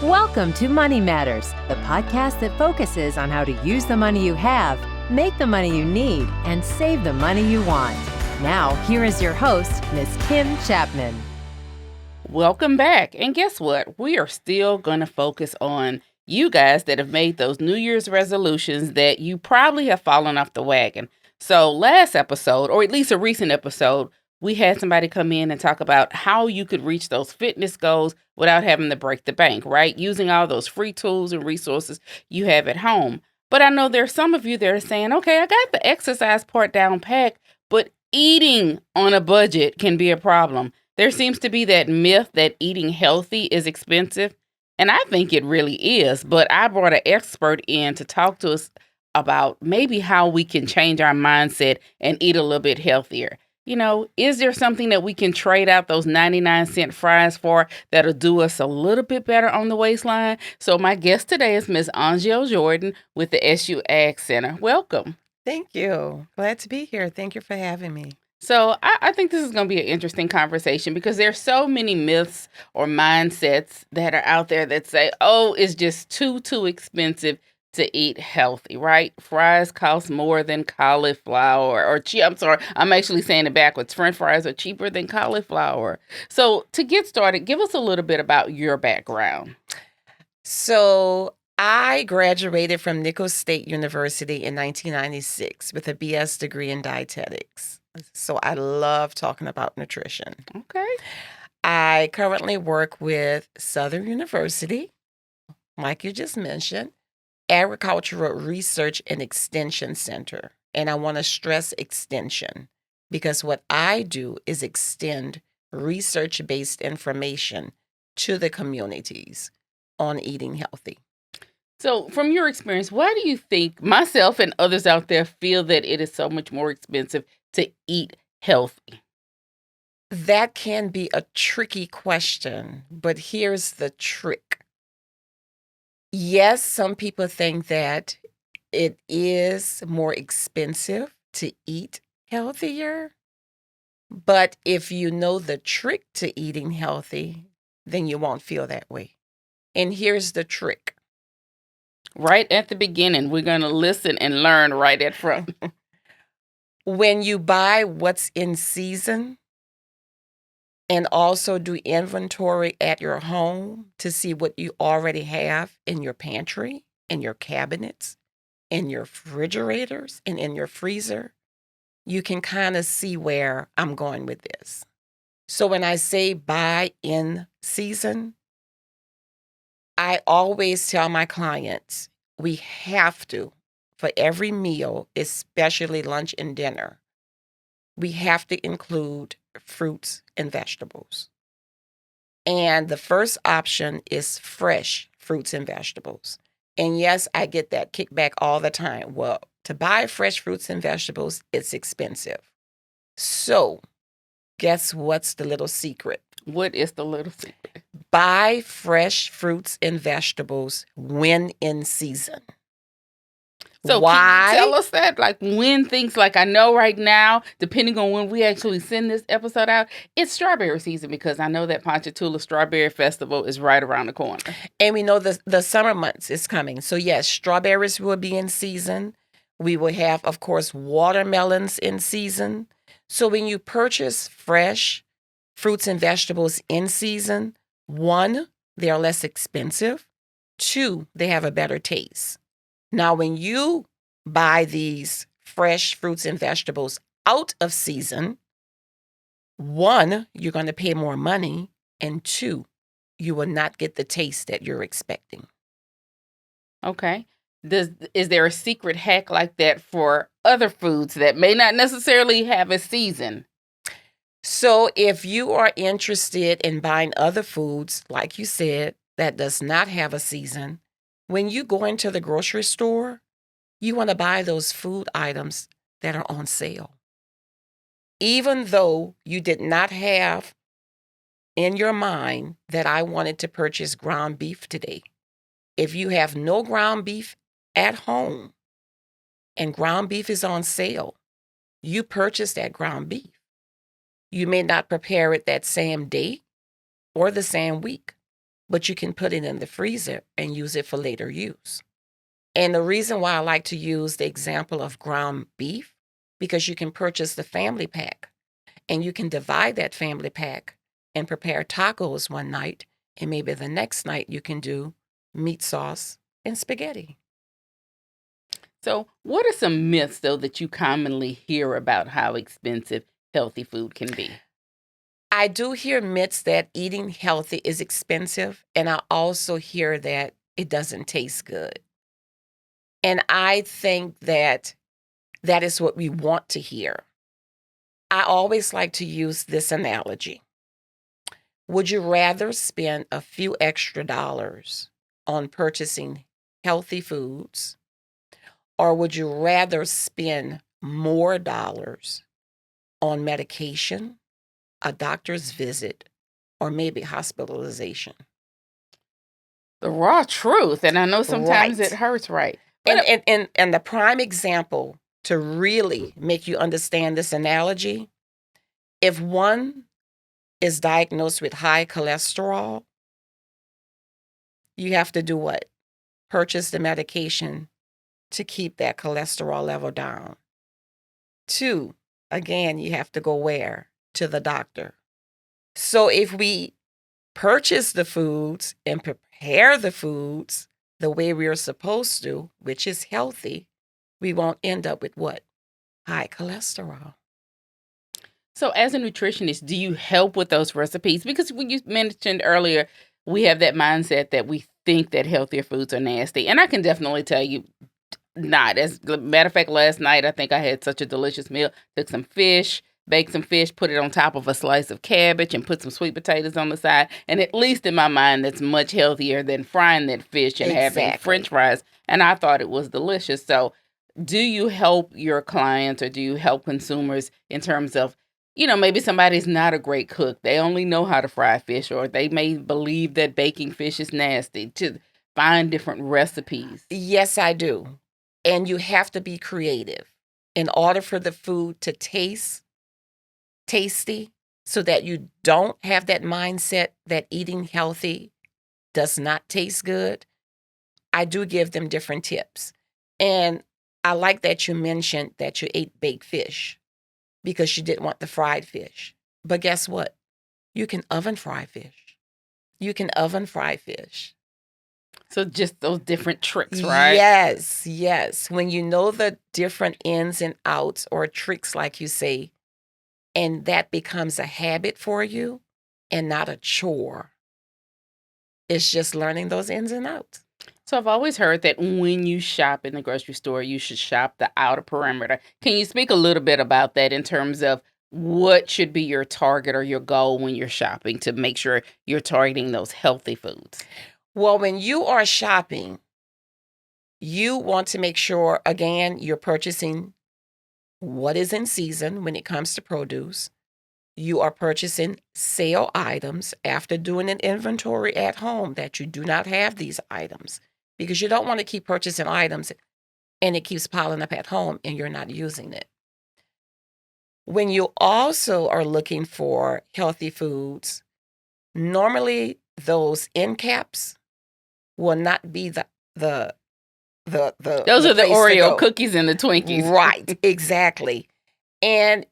Welcome to Money Matters, the podcast that focuses on how to use the money you have, make the money you need, and save the money you want. Now, here is your host, Ms. Kim Chapman. Welcome back. And guess what? We are still going to focus on you guys that have made those New Year's resolutions that you probably have fallen off the wagon. So last episode, or at least a recent episode, we had somebody come in and talk about how you could reach those fitness goals without having to break the bank, right? Using all those free tools and resources you have at home. But I know there's some of you that are saying, okay, I got the exercise part down pat, but eating on a budget can be a problem. There seems to be that myth that eating healthy is expensive, and I think it really is, but I brought an expert in to talk to us about maybe how we can change our mindset and eat a little bit healthier. You know, is there something that we can trade out those 99-cent fries for that'll do us a little bit better on the waistline? So my guest today is Ms. Angell Jordan with the SU Ag Center. Welcome. Thank you. Glad to be here. Thank you for having me. So I think this is going to be an interesting conversation because there's so many myths or mindsets that are out there that say, oh, it's just too expensive to eat healthy, right? Fries cost more than cauliflower I'm actually saying it backwards. French fries are cheaper than cauliflower. So to get started, give us a little bit about your background. So I graduated from Nicholls State University in 1996 with a BS degree in dietetics. So I love talking about nutrition. Okay. I currently work with Southern University, like you just mentioned, Agricultural Research and Extension Center. And I want to stress extension because what I do is extend research-based information to the communities on eating healthy. So from your experience, why do you think myself and others out there feel that it is so much more expensive to eat healthy? That can be a tricky question, but here's the trick. Yes, some people think that it is more expensive to eat healthier, but if you know the trick to eating healthy, then you won't feel that way. And here's the trick. Right at the beginning, we're going to listen and learn right at front. When you buy what's in season and also do inventory at your home to see what you already have in your pantry, in your cabinets, in your refrigerators, and in your freezer, you can kind of see where I'm going with this. So when I say buy in season, I always tell my clients, we have to, for every meal, especially lunch and dinner, we have to include fruits and vegetables. And the first option is fresh fruits and vegetables. And yes, I get that kickback all the time. Well, to buy fresh fruits and vegetables, it's expensive. So guess what's the little secret? What is the little secret? Buy fresh fruits and vegetables when in season. So Why? Can you tell us that? Like when things, like I know right now, depending on when we actually send this episode out, it's strawberry season because I know that Ponchatoula Strawberry Festival is right around the corner. And we know the summer months is coming. So yes, strawberries will be in season. We will have, of course, watermelons in season. So when you purchase fresh fruits and vegetables in season, 1, they are less expensive. 2, they have a better taste. Now, when you buy these fresh fruits and vegetables out of season, 1, you're going to pay more money, and 2, you will not get the taste that you're expecting. Okay. Is there a secret hack like that for other foods that may not necessarily have a season? So if you are interested in buying other foods, like you said, that does not have a season, when you go into the grocery store, you want to buy those food items that are on sale. Even though you did not have in your mind that I wanted to purchase ground beef today, if you have no ground beef at home and ground beef is on sale, you purchase that ground beef. You may not prepare it that same day or the same week, but you can put it in the freezer and use it for later use. And the reason why I like to use the example of ground beef, because you can purchase the family pack and you can divide that family pack and prepare tacos one night, and maybe the next night you can do meat sauce and spaghetti. So, what are some myths, though, that you commonly hear about how expensive healthy food can be? I do hear myths that eating healthy is expensive, and I also hear that it doesn't taste good. And I think that that is what we want to hear. I always like to use this analogy. Would you rather spend a few extra dollars on purchasing healthy foods, or would you rather spend more dollars on medication, a doctor's visit, or maybe hospitalization? The raw truth. And I know sometimes Right. it hurts, right? But And the prime example to really make you understand this analogy, if one is diagnosed with high cholesterol, you have to do what? Purchase the medication to keep that cholesterol level down. 2, again, you have to go where? To the doctor. So if we purchase the foods and prepare the foods the way we are supposed to, which is healthy, we won't end up with what? High cholesterol. so, as a nutritionist, do you help with those recipes? Because when you mentioned earlier, we have that mindset that we think that healthier foods are nasty. And I can definitely tell you, not. As a matter of fact, last night I think I had such a delicious meal. Took some fish, baked some fish, put it on top of a slice of cabbage, and put some sweet potatoes on the side. And at least in my mind, that's much healthier than frying that fish and having Exactly. French fries. And I thought it was delicious. So, do you help your clients or do you help consumers in terms of, maybe somebody's not a great cook. They only know how to fry fish, or they may believe that baking fish is nasty, to find different recipes? Yes, I do. And you have to be creative in order for the food to taste tasty, so that you don't have that mindset that eating healthy does not taste good. I do give them different tips. And I like that you mentioned that you ate baked fish because you didn't want the fried fish. But guess what? You can oven fry fish. You can oven fry fish. So just those different tricks, right? Yes, yes. When you know the different ins and outs or tricks, like you say, and that becomes a habit for you and not a chore. It's just learning those ins and outs. So I've always heard that when you shop in the grocery store, you should shop the outer perimeter. Can you speak a little bit about that in terms of what should be your target or your goal when you're shopping to make sure you're targeting those healthy foods? Well, when you are shopping, you want to make sure, again, you're purchasing what is in season when it comes to produce. You are purchasing sale items after doing an inventory at home that you do not have these items, because you don't want to keep purchasing items and it keeps piling up at home and you're not using it. When you also are looking for healthy foods, normally those end caps will not be the Those the are the place to Oreo go. cookies and the Twinkies. Right, exactly. And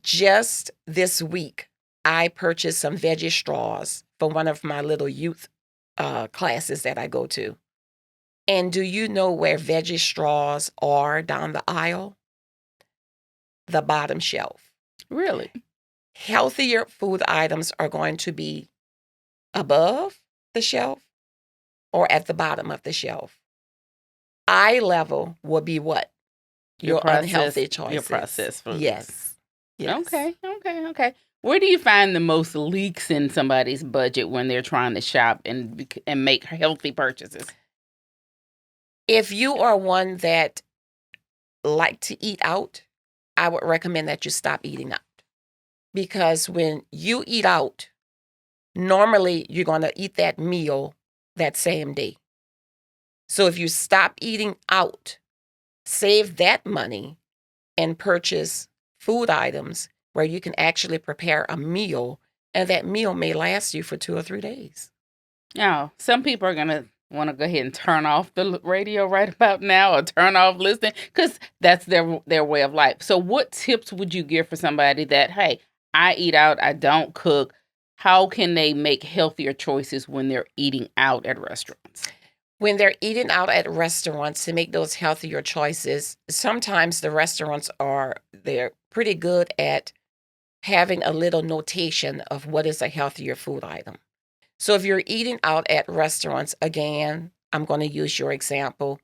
just this week, I purchased some veggie straws for one of my little youth classes that I go to. And do you know where veggie straws are down the aisle? The bottom shelf. Really? Healthier food items are going to be above the shelf or at the bottom of the shelf. Eye level will be what? Your unhealthy choices. Your processed foods. Yes. Yes. Okay. Where do you find the most leaks in somebody's budget when they're trying to shop and make healthy purchases? If you are one that like to eat out, I would recommend that you stop eating out. Because when you eat out, normally you're going to eat that meal that same day. So if you stop eating out, save that money and purchase food items where you can actually prepare a meal, and that meal may last you for 2 or 3 days. Now, some people are going to want to go ahead and turn off the radio right about now or turn off listening because that's their way of life. So what tips would you give for somebody that, hey, I eat out, I don't cook? How can they make healthier choices when they're eating out at restaurants? When they're eating out at restaurants to make those healthier choices, sometimes the restaurants they're pretty good at having a little notation of what is a healthier food item. So if you're eating out at restaurants, again, I'm going to use your example.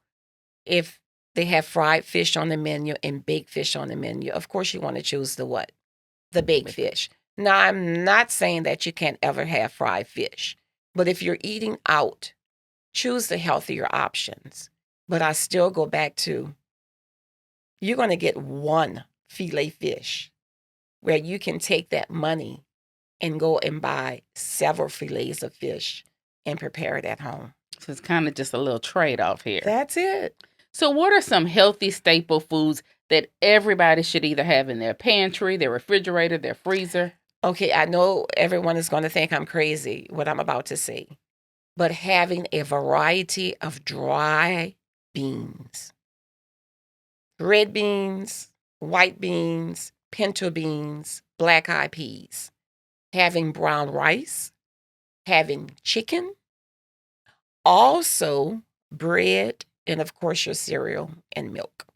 If they have fried fish on the menu and baked fish on the menu, of course you want to choose the what? The baked fish. Now, I'm not saying that you can't ever have fried fish, but if you're eating out, choose the healthier options. But I still go back to, you're going to get one filet fish where you can take that money and go and buy several fillets of fish and prepare it at home. So it's kind of just a little trade-off here. That's it. So what are some healthy staple foods that everybody should either have in their pantry, their refrigerator, their freezer? Okay, I know everyone is going to think I'm crazy, what I'm about to say, but having a variety of dry beans, red beans, white beans, pinto beans, black-eyed peas, having brown rice, having chicken, also bread, and of course your cereal and milk.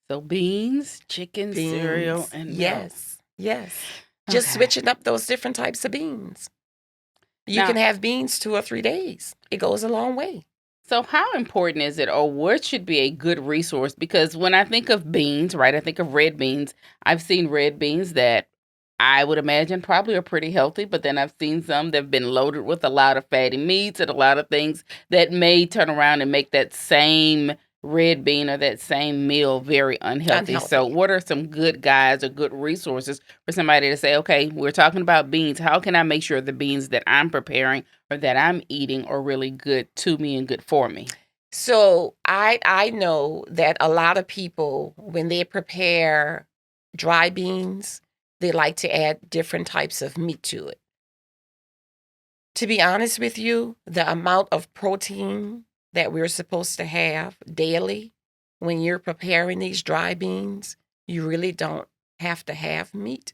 So beans, chicken, cereal, and milk. Yes. Just Okay. switching up those different types of beans. You Now- can have beans 2 or 3 days. It goes a long way. So how important is it, or what should be a good resource? Because when I think of beans, right, I think of red beans. I've seen red beans that I would imagine probably are pretty healthy, but then I've seen some that have been loaded with a lot of fatty meats and a lot of things that may turn around and make that same red bean or that same meal very unhealthy. So Unhealthy. what are some good guides or good resources for somebody to say, okay, we're talking about beans. How can I make sure the beans that I'm preparing or that I'm eating are really good to me and good for me? So I know that a lot of people, when they prepare dry beans, they like to add different types of meat to it. To be honest with you, the amount of protein that we're supposed to have daily when you're preparing these dry beans, you really don't have to have meat.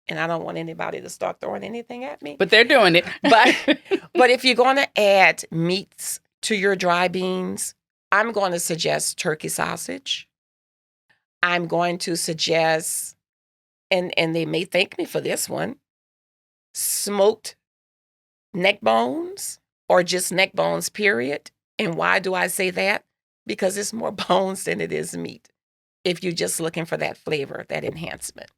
And I don't want anybody to start throwing anything at me. But they're doing it. But if you're going to add meats to your dry beans, I'm going to suggest turkey sausage. I'm going to suggest, and they may thank me for this one, smoked neck bones or just neck bones, period. And why do I say that? Because it's more bones than it is meat if you're just looking for that flavor, that enhancement.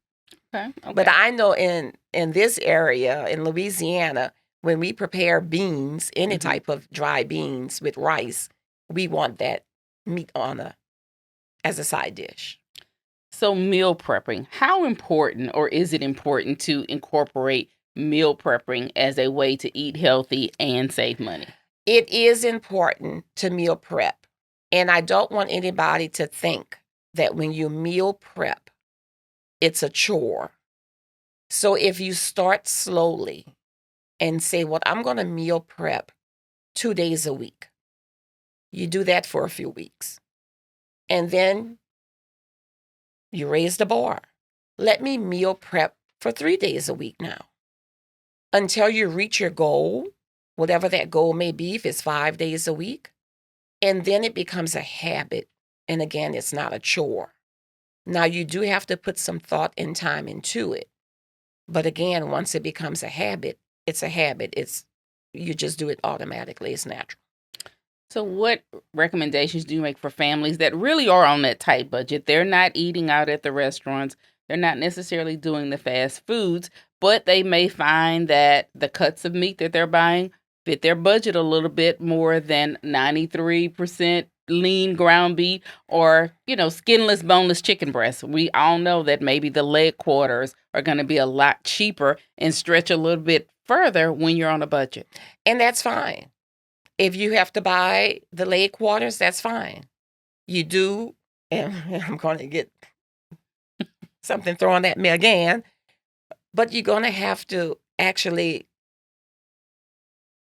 Okay. But I know in this area, in Louisiana, when we prepare beans, any type of dry beans with rice, we want that meat as a side dish. So meal prepping, how important or is it important to incorporate meal prepping as a way to eat healthy and save money? It is important to meal prep. And I don't want anybody to think that when you meal prep, it's a chore. So if you start slowly and say, well, I'm going to meal prep 2 days a week. You do that for a few weeks. And then you raise the bar. Let me meal prep for 3 days a week now until you reach your goal, whatever that goal may be, if it's 5 days a week. And then it becomes a habit. And again, it's not a chore. Now, you do have to put some thought and time into it. But again, once it becomes a habit, it's a habit. You just do it automatically. It's natural. So what recommendations do you make for families that really are on that tight budget? They're not eating out at the restaurants. They're not necessarily doing the fast foods, but they may find that the cuts of meat that they're buying fit their budget a little bit more than 93% lean ground beef or, skinless, boneless chicken breasts. We all know that maybe the leg quarters are going to be a lot cheaper and stretch a little bit further when you're on a budget. And that's fine. If you have to buy the leg quarters, that's fine. You do, and I'm going to get something thrown at me again, but you're going to have to actually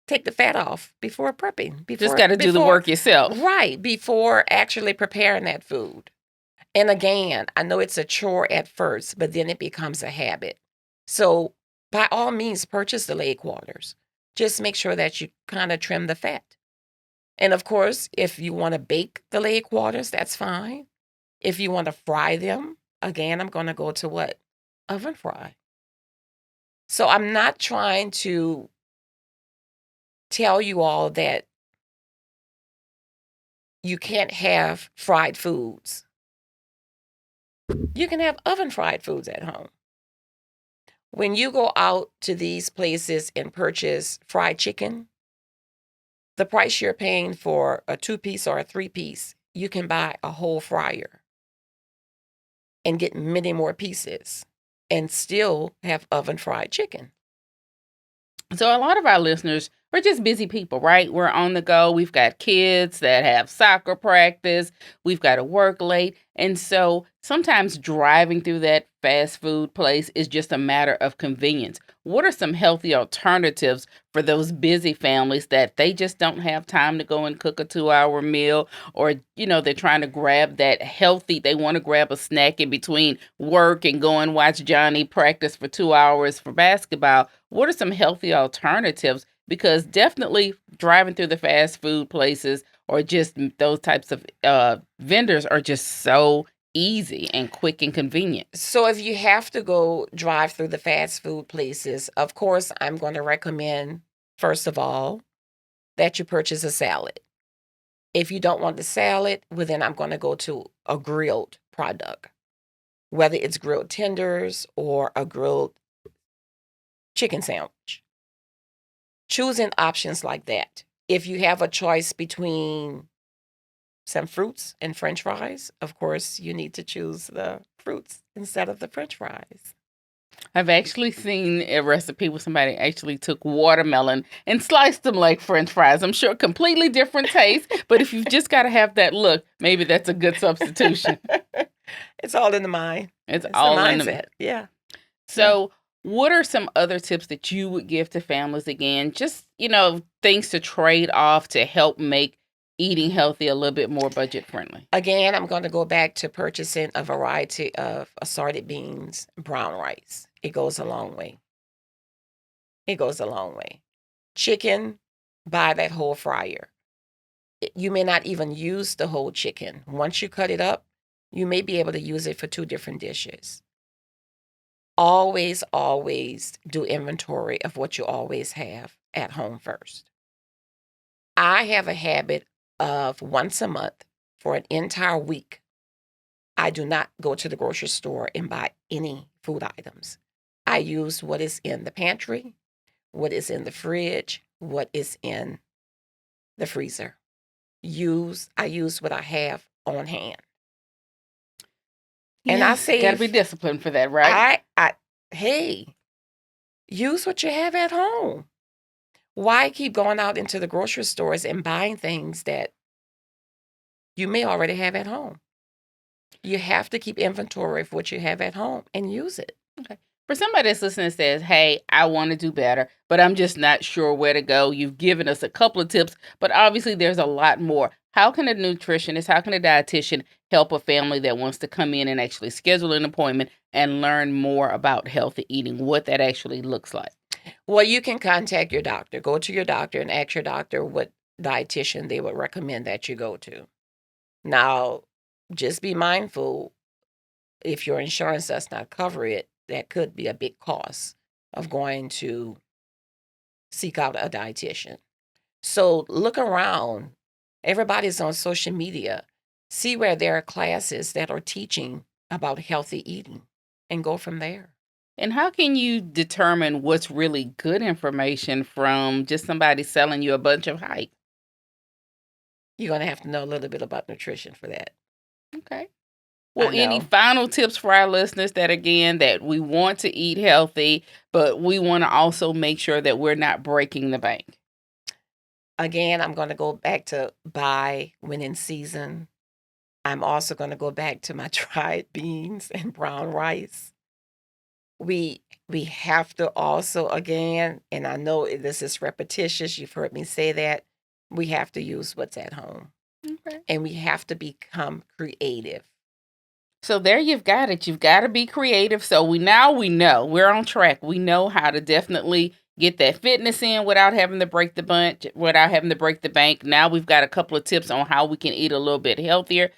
take the fat off before prepping. Just got to do the work yourself. Right, before actually preparing that food. And again, I know it's a chore at first, but then it becomes a habit. So by all means, purchase the leg quarters. Just make sure that you kind of trim the fat. And of course, if you want to bake the leg quarters, that's fine. If you want to fry them, again, I'm going to go to what? Oven fry. So I'm not trying to tell you all that you can't have fried foods. You can have oven fried foods at home. When you go out to these places and purchase fried chicken, the price you're paying for a 2-piece or a 3-piece, you can buy a whole fryer and get many more pieces and still have oven fried chicken. So a lot of our listeners are just busy people, right? We're on the go. We've got kids that have soccer practice. We've got to work late. And so sometimes driving through that fast food place is just a matter of convenience. What are some healthy alternatives for those busy families that they just don't have time to go and cook a 2-hour meal, or, they're trying to grab that healthy, they want to grab a snack in between work and go and watch Johnny practice for 2 hours for basketball? What are some healthy alternatives? Because definitely driving through the fast food places or just those types of vendors are just so easy and quick and convenient. So if you have to go drive through the fast food places, of course, I'm going to recommend, first of all, that you purchase a salad. If you don't want the salad, well, then I'm going to go to a grilled product, whether it's grilled tenders or a grilled chicken sandwich. Choosing options like that. If you have a choice between some fruits and French fries, of course, you need to choose the fruits instead of the French fries. I've actually seen a recipe where somebody actually took watermelon and sliced them like French fries. I'm sure completely different taste, but if you've just got to have that look, maybe that's a good substitution. It's all in the mind. It's all the in the mindset. Yeah. So what are some other tips that you would give to families, again, just, things to trade off to help make eating healthy a little bit more budget friendly? Again, I'm going to go back to purchasing a variety of assorted beans, brown rice. It goes a long way. It goes a long way. Chicken, buy that whole fryer. You may not even use the whole chicken. Once you cut it up, you may be able to use it for 2 different dishes. Always, always do inventory of what you always have at home first. I have a habit of once a month for an entire week, I do not go to the grocery store and buy any food items. I use what is in the pantry, what is in the fridge, what is in the freezer. I use what I have on hand. And I say, got to be disciplined for that, right? Hey, use what you have at home. Why keep going out into the grocery stores and buying things that you may already have at home? You have to keep inventory of what you have at home and use it. Okay. For somebody that's listening that says, hey, I want to do better, but I'm just not sure where to go. You've given us a couple of tips, but obviously there's a lot more. How can a nutritionist, how can a dietitian help a family that wants to come in and actually schedule an appointment and learn more about healthy eating, what that actually looks like? Well, you can contact your doctor. Go to your doctor and ask your doctor what dietitian they would recommend that you go to. Now, just be mindful, if your insurance does not cover it, that could be a big cost of going to seek out a dietitian. So look around. Everybody's on social media. See where there are classes that are teaching about healthy eating and go from there. And how can you determine what's really good information from just somebody selling you a bunch of hype? You're going to have to know a little bit about nutrition for that. Okay. Well, any know. final tips for our listeners that we want to eat healthy, but we want to also make sure that we're not breaking the bank? Again, I'm going to go back to buy when in season. I'm also going to go back to my dried beans and brown rice. we have to also, again, and I know this is repetitious, you've heard me say that, we have to use what's at home. Okay. And we have to become creative. So there you've got it. You've got to be creative. So we know we're on track. We know how to definitely get that fitness in without having to break the bank. Now we've got a couple of tips on how we can eat a little bit healthier.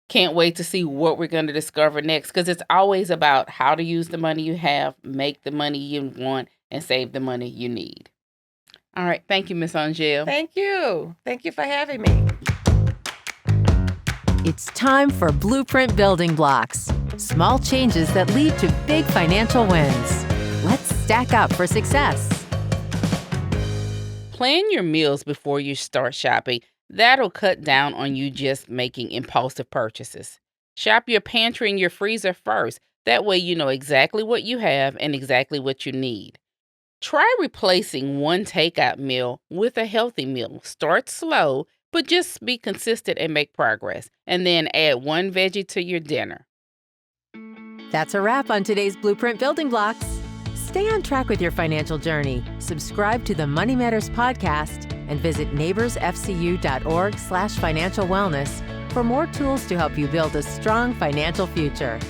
Can't wait to see what we're going to discover next, because it's always about how to use the money you have, make the money you want, and save the money you need. All right. Thank you, Miss Angell. Thank you. Thank you for having me. It's time for Blueprint Building Blocks. Small changes that lead to big financial wins. Let's stack up for success. Plan your meals before you start shopping. That'll cut down on you just making impulsive purchases. Shop your pantry and your freezer first. That way you know exactly what you have and exactly what you need. Try replacing one takeout meal with a healthy meal. Start slow, but just be consistent and make progress. And then add one veggie to your dinner. That's a wrap on today's Blueprint Building Blocks. Stay on track with your financial journey. Subscribe to the Money Matters podcast and visit neighborsfcu.org/financial wellness for more tools to help you build a strong financial future.